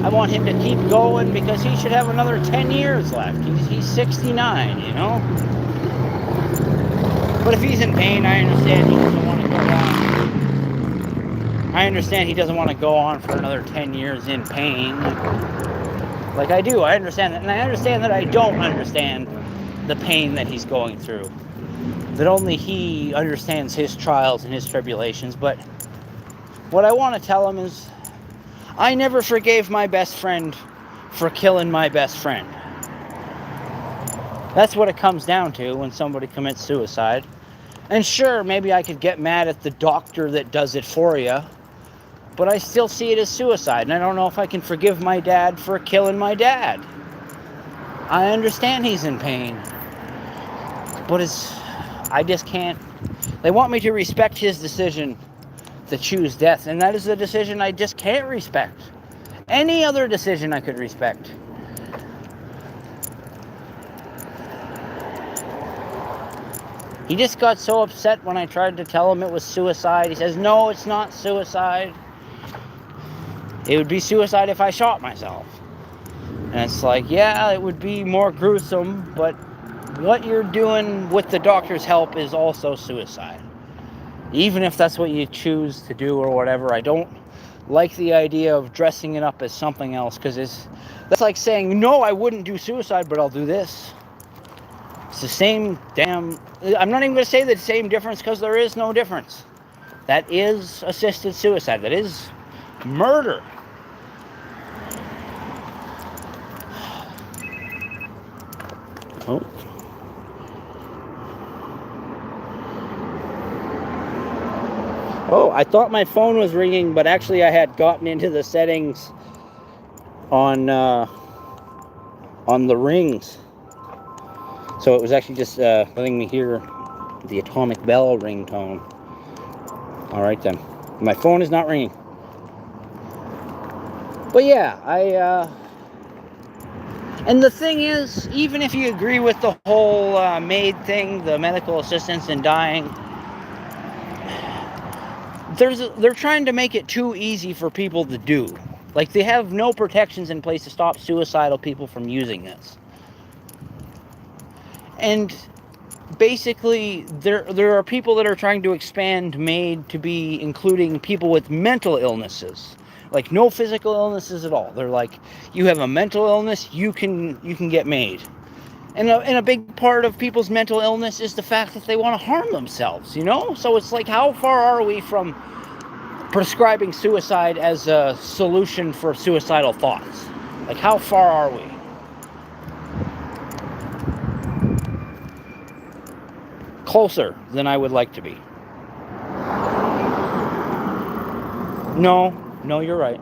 I want him to keep going because he should have another 10 years left. He's 69, you know? But if he's in pain, I understand he doesn't want to go on. I understand he doesn't want to go on for another 10 years in pain. Like I do, I understand that. And I understand that I don't understand the pain that he's going through. That only he understands his trials and his tribulations. But what I want to tell him is, I never forgave my best friend for killing my best friend. That's what it comes down to when somebody commits suicide. And sure, maybe I could get mad at the doctor that does it for you, but I still see it as suicide, and I don't know if I can forgive my dad for killing my dad. I understand he's in pain, but I just can't. They want me to respect his decision to choose death, and that is a decision I just can't respect. Any other decision I could respect. He just got so upset when I tried to tell him it was suicide. He says, no, it's not suicide. It would be suicide if I shot myself. And it's like, yeah, it would be more gruesome, but what you're doing with the doctor's help is also suicide. Even if that's what you choose to do or whatever, I don't like the idea of dressing it up as something else, because that's like saying, no, I wouldn't do suicide, but I'll do this. It's the same damn... I'm not even going to say the same difference because there is no difference. That is assisted suicide. That is murder. Oh. Oh, I thought my phone was ringing, but actually I had gotten into the settings on the rings. So it was actually just letting me hear the atomic bell ringtone. All right then. My phone is not ringing. But yeah, and the thing is, even if you agree with the whole maid thing, the medical assistance in dying, they're trying to make it too easy for people to do. Like, they have no protections in place to stop suicidal people from using this. And basically, there are people that are trying to expand MAID to be including people with mental illnesses. Like, no physical illnesses at all. They're like, you have a mental illness, you can get MAID. And a big part of people's mental illness is the fact that they want to harm themselves, you know? So it's like, how far are we from prescribing suicide as a solution for suicidal thoughts? Like, how far are we? Closer than I would like to be. No, you're right.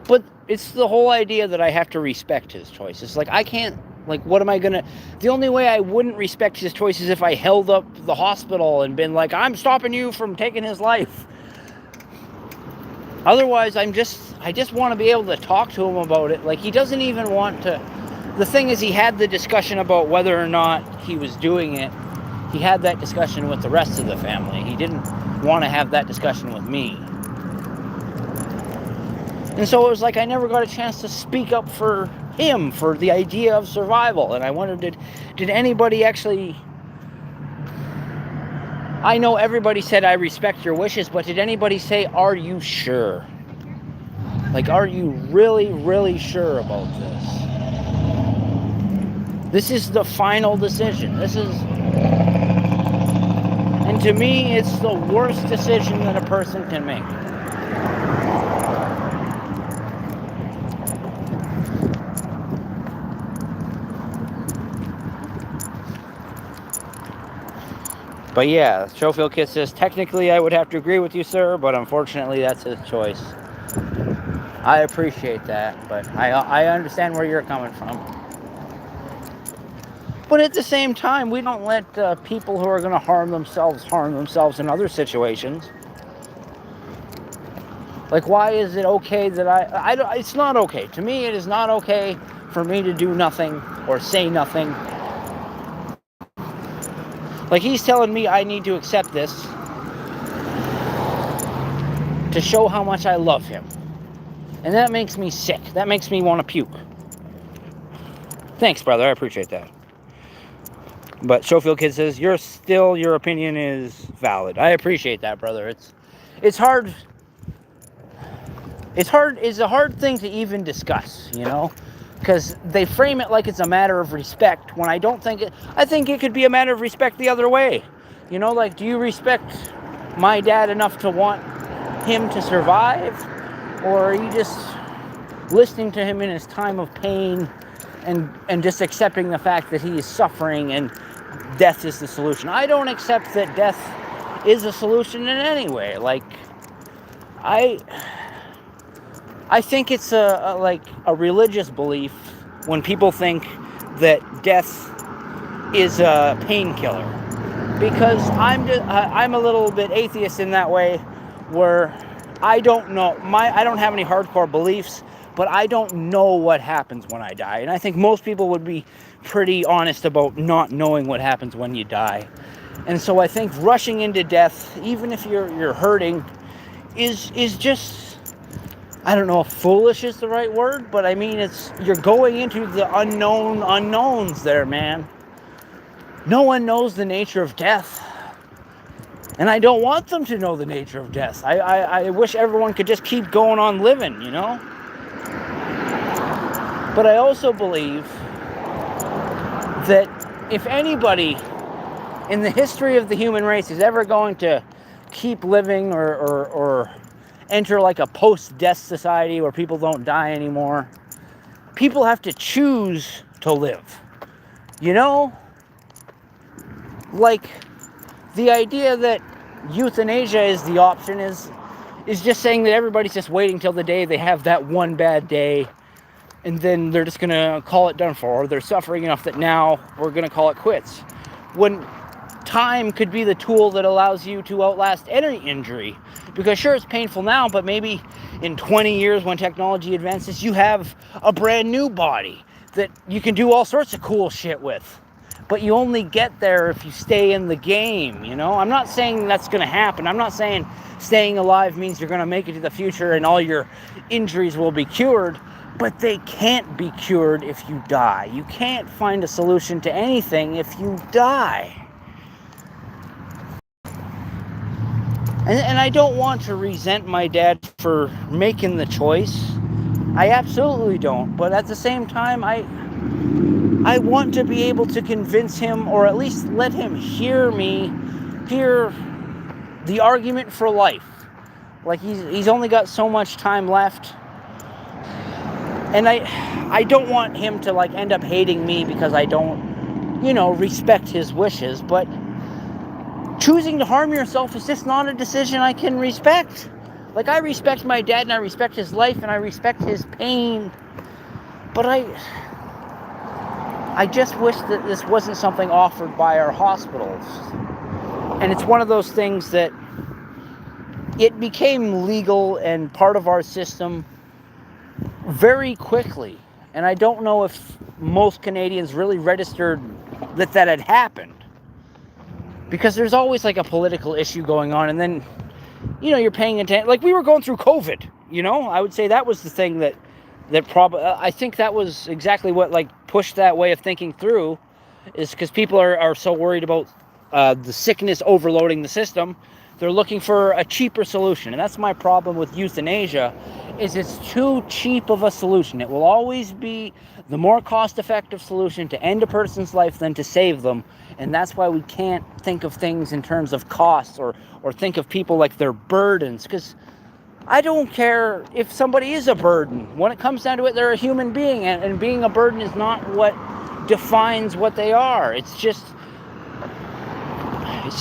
But it's the whole idea that I have to respect his choice. It's like, I can't, like, what am I gonna... The only way I wouldn't respect his choice is if I held up the hospital and been like, I'm stopping you from taking his life. Otherwise, I just want to be able to talk to him about it. Like, he doesn't even want to... The thing is, he had the discussion about whether or not he was doing it. He had that discussion with the rest of the family. He didn't want to have that discussion with me. And so it was like I never got a chance to speak up for him, for the idea of survival. And I wondered, did anybody actually... I know everybody said, I respect your wishes, but did anybody say, are you sure? Like, are you really, really sure about this? This is the final decision. And to me, it's the worst decision that a person can make. But yeah, Schofield Kid says, technically I would have to agree with you, sir, but unfortunately that's his choice. I appreciate that, but I understand where you're coming from. But at the same time, we don't let people who are going to harm themselves in other situations. Like, why is it okay that it's not okay. To me, it is not okay for me to do nothing or say nothing. Like, he's telling me I need to accept this to show how much I love him. And that makes me sick. That makes me want to puke. Thanks, brother. I appreciate that. But Schofield Kid says, your opinion is valid. I appreciate that, brother. It's hard. It's a hard thing to even discuss, you know? Because they frame it like it's a matter of respect, when I don't think it... I think it could be a matter of respect the other way. You know, like, do you respect my dad enough to want him to survive? Or are you just listening to him in his time of pain and just accepting the fact that he is suffering and death is the solution? I don't accept that death is a solution in any way. Like, I think it's a religious belief when people think that death is a painkiller, because I'm a little bit atheist in that way, where I don't know, I don't have any hardcore beliefs, but I don't know what happens when I die. And I think most people would be pretty honest about not knowing what happens when you die. And so I think rushing into death, even if you're hurting, is just, I don't know if foolish is the right word, but I mean, you're going into the unknown unknowns there, man. No one knows the nature of death. And I don't want them to know the nature of death. I wish everyone could just keep going on living, you know? But I also believe that if anybody in the history of the human race is ever going to keep living or enter like a post-death society where people don't die anymore, people have to choose to live. You know? Like, the idea that euthanasia is the option is just saying that everybody's just waiting till the day they have that one bad day, and then they're just gonna call it done for, or they're suffering enough that now we're gonna call it quits. When time could be the tool that allows you to outlast any injury. Because sure, it's painful now, but maybe in 20 years when technology advances, you have a brand new body that you can do all sorts of cool shit with. But you only get there if you stay in the game, you know? I'm not saying that's gonna happen. I'm not saying staying alive means you're gonna make it to the future and all your injuries will be cured. But they can't be cured if you die. You can't find a solution to anything if you die. And I don't want to resent my dad for making the choice. I absolutely don't. But at the same time, I want to be able to convince him, or at least let him hear the argument for life. Like, he's only got so much time left. And I don't want him to, like, end up hating me because I don't, respect his wishes. But choosing to harm yourself is just not a decision I can respect. Like, I respect my dad and I respect his life and I respect his pain. But I just wish that this wasn't something offered by our hospitals. And it's one of those things that it became legal and part of our system very quickly. And I don't know if most Canadians really registered that had happened. Because there's always like a political issue going on, and then, you're paying attention. Like, we were going through COVID, I would say that was the thing that probably, I think that was exactly what, like, pushed that way of thinking through, is because people are so worried about the sickness overloading the system. They're looking for a cheaper solution, and that's my problem with euthanasia, is it's too cheap of a solution. It will always be the more cost-effective solution to end a person's life than to save them, and that's why we can't think of things in terms of costs or think of people like they're burdens, because I don't care if somebody is a burden. When it comes down to it, they're a human being, and being a burden is not what defines what they are. It's just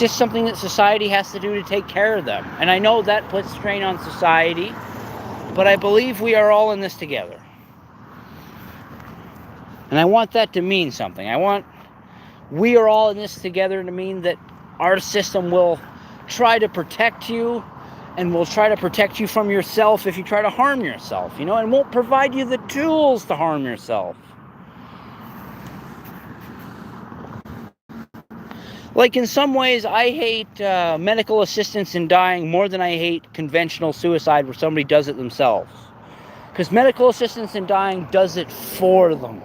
something that society has to do to take care of them. And I know that puts strain on society, but I believe we are all in this together. And I want that to mean something. I want we are all in this together to mean that our system will try to protect you, and will try to protect you from yourself if you try to harm yourself, and won't provide you the tools to harm yourself. Like, in some ways, I hate medical assistance in dying more than I hate conventional suicide where somebody does it themselves. Because medical assistance in dying does it for them.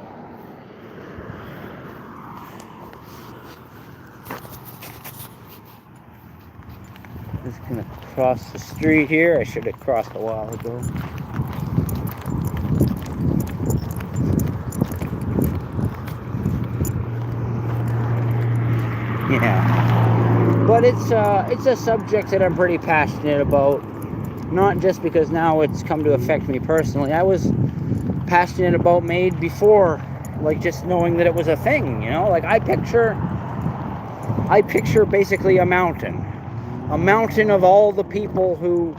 Just gonna cross the street here. I should have crossed a while ago. Yeah, but it's a subject that I'm pretty passionate about. Not just because now it's come to affect me personally. I was passionate about MAID before, like, just knowing that it was a thing. Like, I picture basically a mountain of all the people who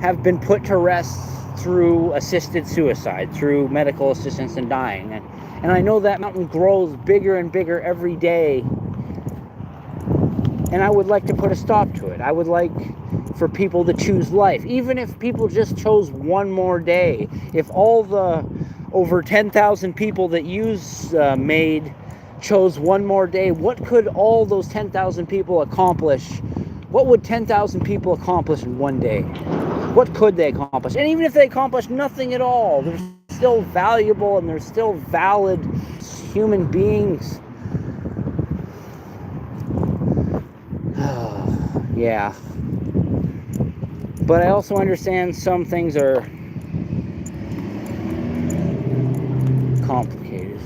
have been put to rest through assisted suicide, through medical assistance in dying, and I know that mountain grows bigger and bigger every day. And I would like to put a stop to it. I would like for people to choose life. Even if people just chose one more day. If all the over 10,000 people that use MAID chose one more day, what could all those 10,000 people accomplish? What would 10,000 people accomplish in one day? What could they accomplish? And even if they accomplish nothing at all, they're still valuable and they're still valid human beings. Yeah. But I also understand some things are complicated.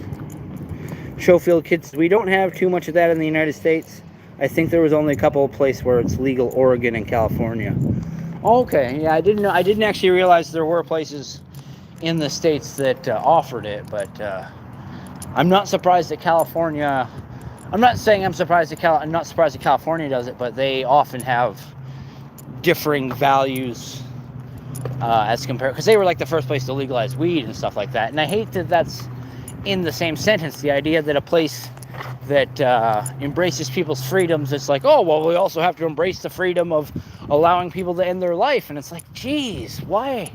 Schofield kids, we don't have too much of that in the United States. I think there was only a couple of places where it's legal, Oregon and California. Okay, yeah, I didn't know. I didn't actually realize there were places in the states that offered it, but I'm not surprised that California. I'm not saying I'm not surprised that California does it, but they often have differing values as compared, because they were like the first place to legalize weed and stuff like that. And I hate that that's in the same sentence. The idea that a place that embraces people's freedoms, it's like, oh well, we also have to embrace the freedom of allowing people to end their life. And it's like, geez, why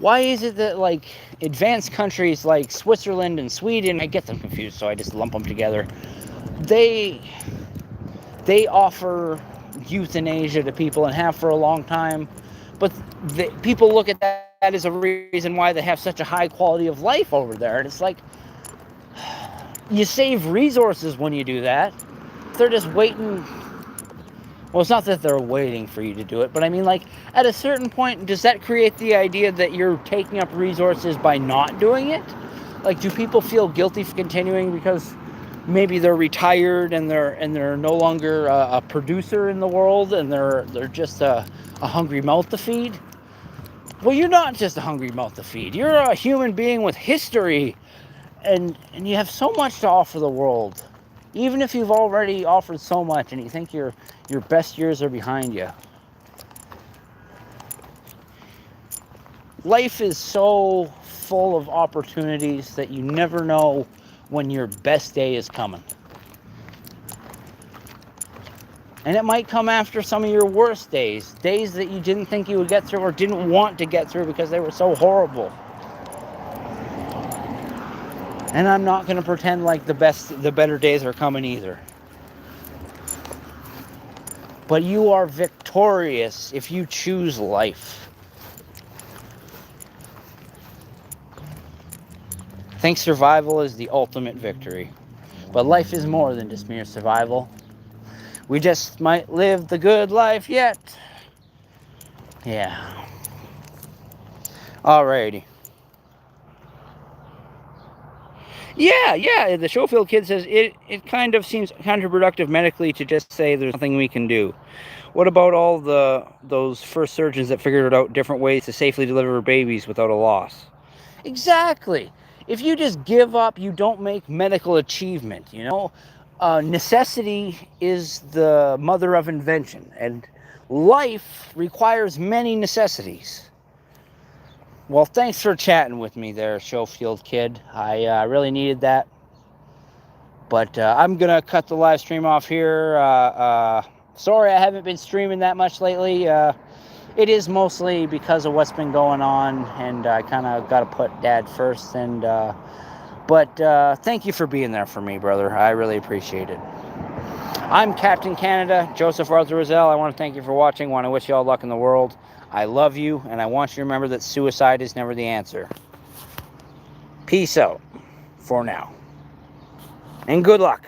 is it that like advanced countries like Switzerland and Sweden, I get them confused, so I just lump them together, they offer euthanasia to people and have for a long time, but people look at that as a reason why they have such a high quality of life over there. And it's like, you save resources when you do that. They're just waiting. Well, it's not that they're waiting for you to do it, but I mean, like, at a certain point, does that create the idea that you're taking up resources by not doing it? Like, do people feel guilty for continuing because maybe they're retired and they're no longer a producer in the world, and they're just a hungry mouth to feed? Well, you're not just a hungry mouth to feed. You're a human being with history, and you have so much to offer the world. Even if you've already offered so much and you think your best years are behind you. Life is so full of opportunities that you never know when your best day is coming. And it might come after some of your worst days. Days that you didn't think you would get through or didn't want to get through because they were so horrible. And I'm not going to pretend like the better days are coming either. But you are victorious if you choose life. I think survival is the ultimate victory. But life is more than just mere survival. We just might live the good life yet. Yeah. Alrighty. Yeah, the Schofield kid says it kind of seems counterproductive medically to just say there's nothing we can do. What about all those first surgeons that figured out different ways to safely deliver babies without a loss? Exactly. If you just give up, you don't make medical achievement, you know? Necessity is the mother of invention, and life requires many necessities. Well, thanks for chatting with me there, Schofield kid. I really needed that. But I'm going to cut the live stream off here. Sorry I haven't been streaming that much lately. It is mostly because of what's been going on, and I kind of got to put Dad first. But thank you for being there for me, brother. I really appreciate it. I'm Captain Canada, Joseph Arthur Roszell. I want to thank you for watching. I want to wish you all luck in the world. I love you, and I want you to remember that suicide is never the answer. Peace out for now. And good luck.